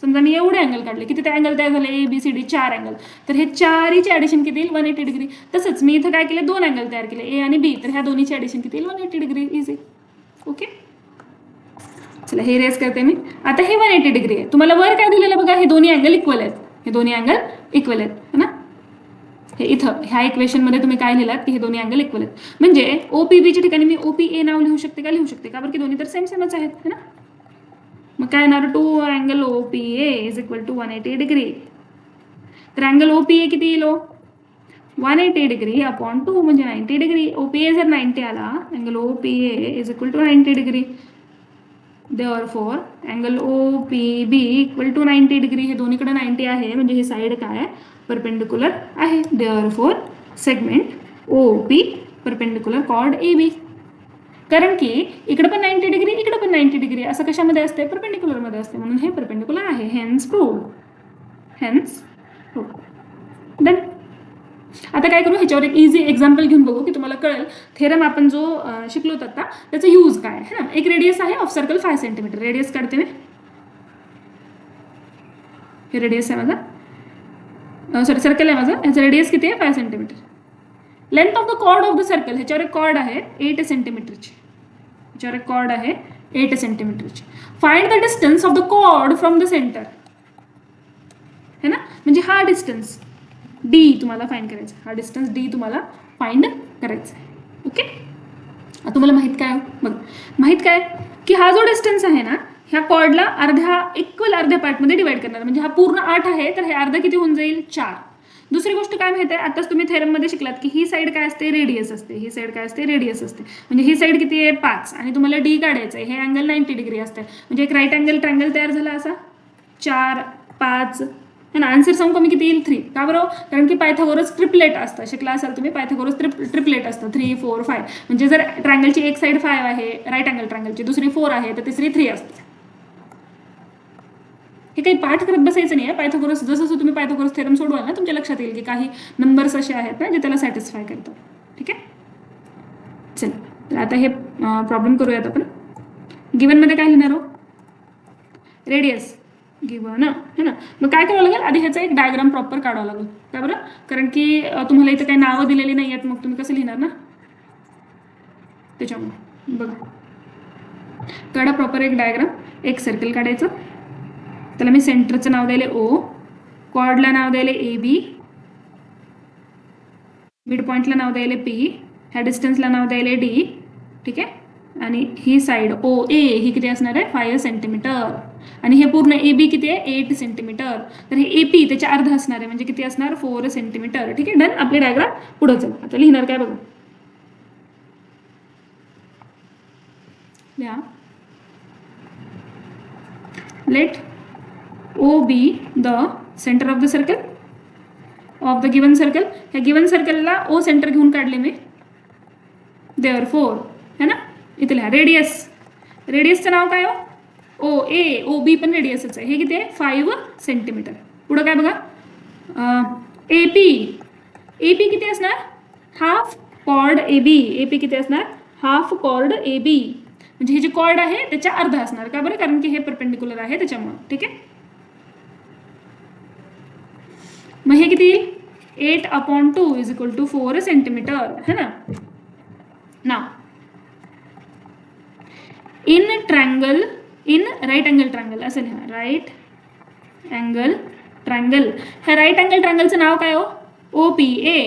[SPEAKER 2] समजा मी एवढे अँगल काढले, किती ते अँगल तयार झाले, ABCD 4 अँगल, तर हे चारहीचे ॲडिशन किती येईल 180 डिग्री. तसंच मी इथं काय केले, 2 अँगल तयार केले A आणि B, तर ह्या दोन्हीचे ॲडिशन किती येईल 180 डिग्री. इझी. ओके, चला हे रेस करते मी. आता हे 180 डिग्री आहे. तुम्हाला वर काय दिलेलं बघा, हे दोन्ही अँगल इक्वल आहेत, हे दोन्ही अँगल इक्वल आहेत है ना. हे इथं ह्या इक्वेशनमध्ये तुम्ही काय लिहिलात की हे दोन्ही अँगल इक्वल आहेत, म्हणजे OPBच्या ठिकाणी मी OPA नाव लिहू शकते का, लिहू शकते का, बरं की दोन्ही तर सेम सेमच आहेत है ना. मग काय येणार, 2 angle OPA is equal to 180 degree. तर अँगल OPA किती येईल, 180 डिग्री अपॉन 2 म्हणजे 90 डिग्री. OPA जर 90 आला, angle OPA is equal to 90 degree. Therefore angle OPB equal to 90 degree. हे दोन्हीकडे 90 आहे म्हणजे ही साईड काय परपेंडिक्युलर आहे. Therefore segment OP perpendicular chord AB. कारण की इकडे पण 90 डिग्री, इकडे पण 90 डिग्री, असं कशामध्ये असते, परपेंडिक्युलरमध्ये असते, म्हणून हे परपेंडिक्युलर आहे. Hence proved. Hence proved. Done. आता काय करू, ह्याच्यावर एक इझी एक्झाम्पल घेऊन बघू की तुम्हाला कळेल थेरम आपण जो शिकलो आता त्याचा यूज काय आहे ना. एक रेडियस आहे ऑफ सर्कल 5 सेंटीमीटर. रेडियस काढते मी. हे रेडियस आहे माझा, सॉरी सर्कल आहे माझा, ह्याचा रेडियस किती आहे 5 centimetre. Length of the chord of the circle, ह्याच्यावर एक कॉर्ड आहे 8 सेंटीमीटरची. ह्याच्यावर एक कॉर्ड आहे 8 सेंटीमीटरची. Find the distance of the chord from the centre है ना. म्हणजे हा डिस्टन्स D तुम्हाला फाइंड करायचा, हा डिस्टन्स D तुम्हाला फाइंड करायचा आहे. ओके, आता तुम्हाला माहित काय बघ, माहित काय की हा जो डिस्टन्स आहे ना, ह्या कॉर्डला अर्ध्या पार्टमध्ये डिवाइड करणार, म्हणजे हा पूर्ण 8 आहे तर हे अर्धा किती होऊन जाईल 4. दुसरी गोष्ट काय माहिती आहे, आताच तुम्ही थेरममध्ये शिकलात की ही साईड काय असते, रेडियस असते, ही साईड काय असते, रेडियस असते. म्हणजे ही साईड किती आहे 5 आणि तुम्हाला D काढायचं आहे. हे अँगल 90 डिग्री असते, म्हणजे एक राईट अँगल ट्रायंगल तयार झाला असा 4 5 है ना. आन्सर सांगू का मी किती येईल 3. का बरं, कारण की पायथागोरस ट्रिपलेट असतं, शिकला असाल तुम्ही, पायथागोरस ट्रिपलेट असतं 3 4 5. म्हणजे जर ट्रायंगलची एक साईड 5 आहे, राईट अँगल ट्रायंगलची, दुसरी 4 आहे तर तिसरी 3 असते. हे काही पाठ करत बसायचं नाही आहे. पायथागोरस जसं तुम्ही पायथागोरस थेरम सोडवाल ना, तुमच्या लक्षात येईल की काही नंबर्स असे आहेत ना जे त्याला सॅटिस्फाय करतात. ठीक आहे, चल तर आता हे प्रॉब्लेम करूयात आपण. गिवनमध्ये काय लिहिणार हो, रेडियस गिवन है ना. मग काय करावं लागेल, आधी ह्याचा एक डायग्राम प्रॉपर काढावा लागेल. का बरं, कारण की तुम्हाला इथं काही नावं दिलेली नाही आहेत, मग तुम्ही कसं लिहिणार ना, त्याच्यामुळे बघा काढा प्रॉपर एक डायग्राम. एक सर्कल काढायचं, त्याला मी सेंटरचं नाव द्यायला O, कॉर्डला नाव द्यायला AB, मिड पॉईंटला नाव द्यायला P, ह्या डिस्टन्सला नाव द्यायला D. ठीक आहे, आणि ही साईड OA ही किती असणार आहे 5 सेंटीमीटर, आणि हे पूर्ण AB किती आहे 8 सेंटीमीटर. तर हे AP त्याच्या अर्धा असणार आहे, म्हणजे किती असणार 4 सेंटीमीटर. ठीक आहे, डन. आपली डायग्राम पुढे चल. आता लिहिणार काय बघा, लिहा. Let OB the centre of the circle of the given circle. ह्या गिवन सर्कलला O सेंटर घेऊन काढले मी. Therefore है ना, इथे लिहा रेडियस. रेडियसचं नाव काय हो, OA. OB पण रेडियसच आहे. हे किती आहे 5 सेंटीमीटर. पुढं काय बघा, AP किती असणार, हाफ कॉर्ड AB. AP किती असणार, हाफ कॉर्ड AB, म्हणजे हे जे कॉर्ड आहे त्याच्या अर्धा असणार. का बरं, कारण की हे परपेंडिक्युलर आहे त्याच्यामुळे. ठीक आहे, मग हे किती येईल 8/2 इज इक्वल टू 4 सेंटीमीटर है ना. Now in triangle, in right angle triangle असं लिहा, राईट अँगल ट्रायंगल. ह्या राईट अँगल ट्रायंगलचं नाव काय हो, OPA.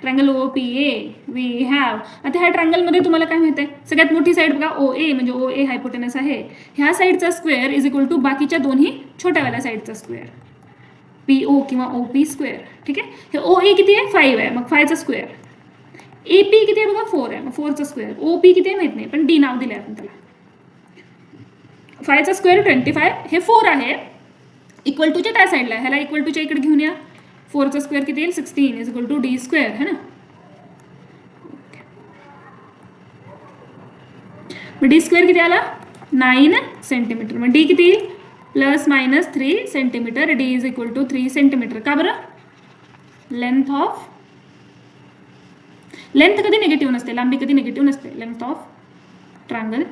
[SPEAKER 2] Triangle OPA we have. आता ह्या ट्रायंगलमध्ये तुम्हाला काय माहिती आहे, सगळ्यात मोठी साईड बघा OA, म्हणजे OA हायपोटेनस आहे. ह्या साईडचा स्क्वेअर इज इक्वल टू बाकीच्या दोन्ही छोट्यावाल्या साईडचा स्क्वेअर, PO किंवा OP स्क्वेअर. ठीक आहे, हे OA किती आहे 5 आहे, मग 5चा स्क्वेअर. AP किती आहे बघा 4 आहे, मग 4चा स्क्वेअर. OP किती आहे माहित नाही, पण D नाव दिले आपण त्याला. 5चा स्क्वेअर 25, हे 4 आहे, इक्वल टूच्या त्या साईडला, ह्याला इक्वल टूच्या इकडे घेऊन या. 4चा स्क्वेअर किती येईल 16 is equal to D square है ना. मग D स्क्वेअर किती आला 9 सेंटीमीटर. मग D किती येईल plus minus 3 centimetre. D is equal to 3 centimetre. का बरं, लेंथ कधी निगेटिव्ह नसते, लांबी कधी निगेटिव्ह नसते. Length of triangle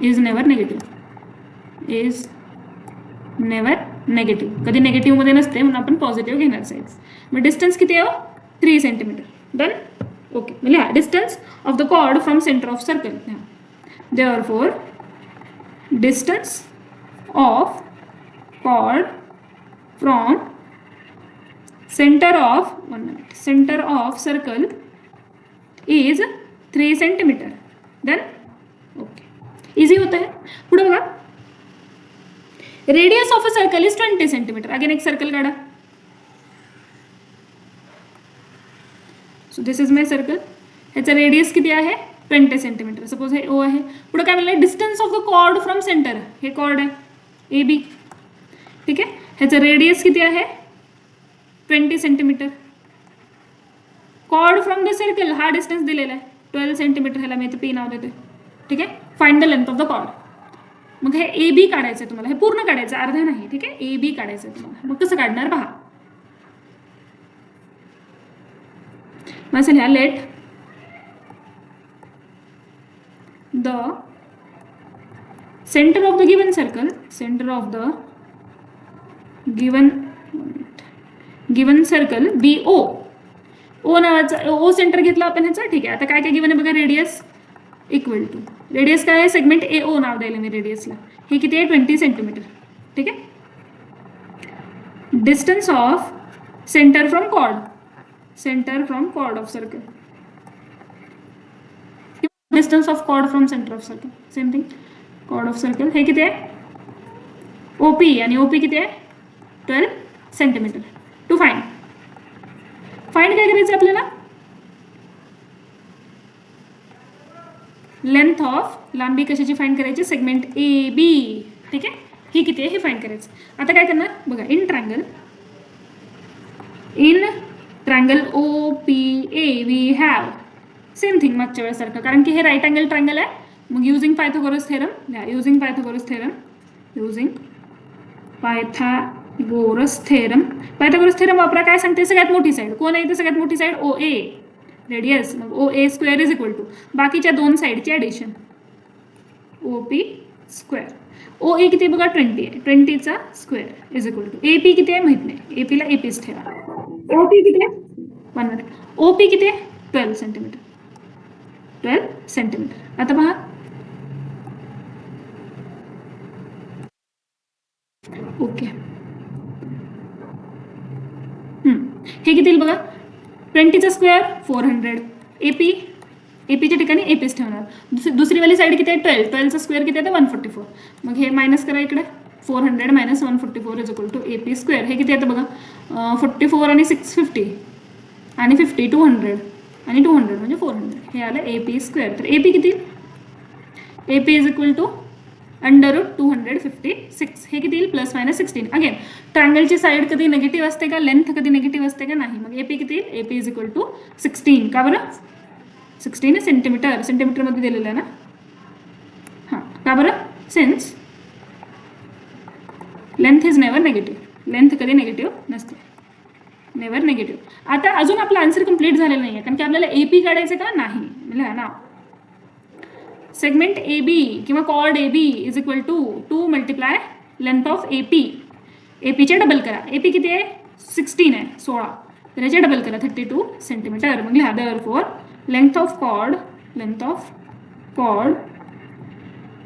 [SPEAKER 2] is never negative, is never negative. कधी नेगेटिव्हमध्ये नसते म्हणून आपण पॉझिटिव्ह घेणार साईड्स. मग डिस्टन्स किती आहे 3 सेंटीमीटर. डन. ओके. म्हणजे हा distance of the chord from centre of circle. Therefore distance of chord from centre of circle is 3 centimetre. Done. Okay. Easy होतं आहे. पुढे बघा. Radius of a circle is 20 centimetre. Again एक circle काढा. So this is my circle. ह्याचा radius किती आहे 20 centimetre. Suppose हे ओ आहे. पुढे काय म्हणलं distance of the chord from centre. हे कॉर्ड आहे ए बी. ठीक आहे. ह्याचा रेडियस किती आहे 20 centimetre. Chord from the circle हा डिस्टन्स दिलेला आहे 12 सेंटीमीटर. ह्याला मी इथे पी नाव देते. ठीक आहे. Find the length of the chord. मग हे ए बी काढायचं आहे तुम्हाला. हे पूर्ण काढायचं अर्धा नाही. ठीक आहे. ए बी काढायचं आहे तुम्हाला. मग कसं काढणार पहा. मग असेल ह्या let the centre of the given circle. Centre of the given circle be O. O नावाचा ओ सेंटर घेतला आपण ह्याचा. ठीक आहे. आता काय काय गिवन आहे बघा. रेडियस इक्वल टू रेडियस काय आहे सेगमेंट ए ओ नाव द्यायला मी रेडियसला. हे किती आहे 20 सेंटीमीटर. ठीक आहे. Distance of centre from chord of circle. Distance of chord from centre of circle same thing. Chord of circle हे किती आहे ओपी. आणि ओपी किती आहे 12 सेंटीमीटर. टू फाइंड काय करायचं आपल्याला लेंथ ऑफ लांबी कशाची फाइंड करायची सेगमेंट ए बी. ठीक आहे. ही किती आहे हे फाइंड करायचं. आता काय करणार बघा. In triangle O P A we have same thing मागच्या वेळेसारखं. कारण की हे राईट अँगल ट्रायंगल आहे. मग युझिंग पायथागोरस थेरम वापरा. काय सांगते सगळ्यात मोठी साईड कोण आहे. सगळ्यात मोठी साईड ओ ए. रेडियस मग O A square is equal to बाकीच्या दोन साईडची addition O P square. O A किती बघा 20 आहे. 20चा square is equal to A P किती आहे माहीत नाही. ए पीला ए पीच ठेवा. ओ पी किती आहे 1 मिनिट. ओ पी किती आहे 12 सेंटीमीटर. आता पहा ओके. हे किती बघा 20चा स्क्वेअर 400. एपीच्या ठिकाणी एपीच ठेवणार. दुसरीवाली साईड किती आहे 12चा स्क्वेअर किती आहे 144. मग हे मायनस करा इकडे 400 minus 144 is equal to AP square. हे किती येतं बघा 44 आणि 650 आणि 50 200 आणि 200 म्हणजे 400. हे आलं एपी स्क्वेअर. तर एपी किती एपी इज इक्वल टू √256. हे किती येईल प्लस मायनस 16. अगेन ट्रायंगलची साईड कधी निगेटिव्ह असते का लेंथ कधी निगेटिव्ह असते का नाही. मग एपी किती येईल एपी इज इक्वल टू 16. का बरं 16 सेंटीमीटरमध्ये दिलेलं आहे ना. हां का बरं since length is never negative. Length कधी नेगेटिव्ह नसते. Never negative. आता अजून आपला आन्सर कंप्लीट झालेला नाही आहे कारण की आपल्याला एपी काढायचं का नाही. म्हणजे ना सेगमेंट ए बी किंवा chord A B is equal to 2 multiply length of A P. A पीचे डबल करा. ए पी किती आहे 16 आहे 16. तर याचे डबल करा 32 सेंटीमीटर. मग लिहा therefore length of chord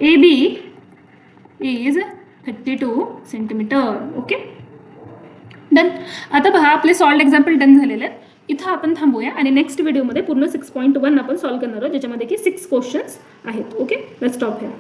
[SPEAKER 2] A B is 32 centimetre. Okay done. आता पहा आपले सॉल्व्ड एक्झाम्पल डन झालेले आहेत. इथं आपण थांबूया आणि नेक्स्ट व्हिडिओमध्ये पूर्ण 6.1 आपण सॉल्व्ह करणार आहोत ज्याच्यामध्ये की 6 क्वेश्चन्स आहेत. Okay let's stop here.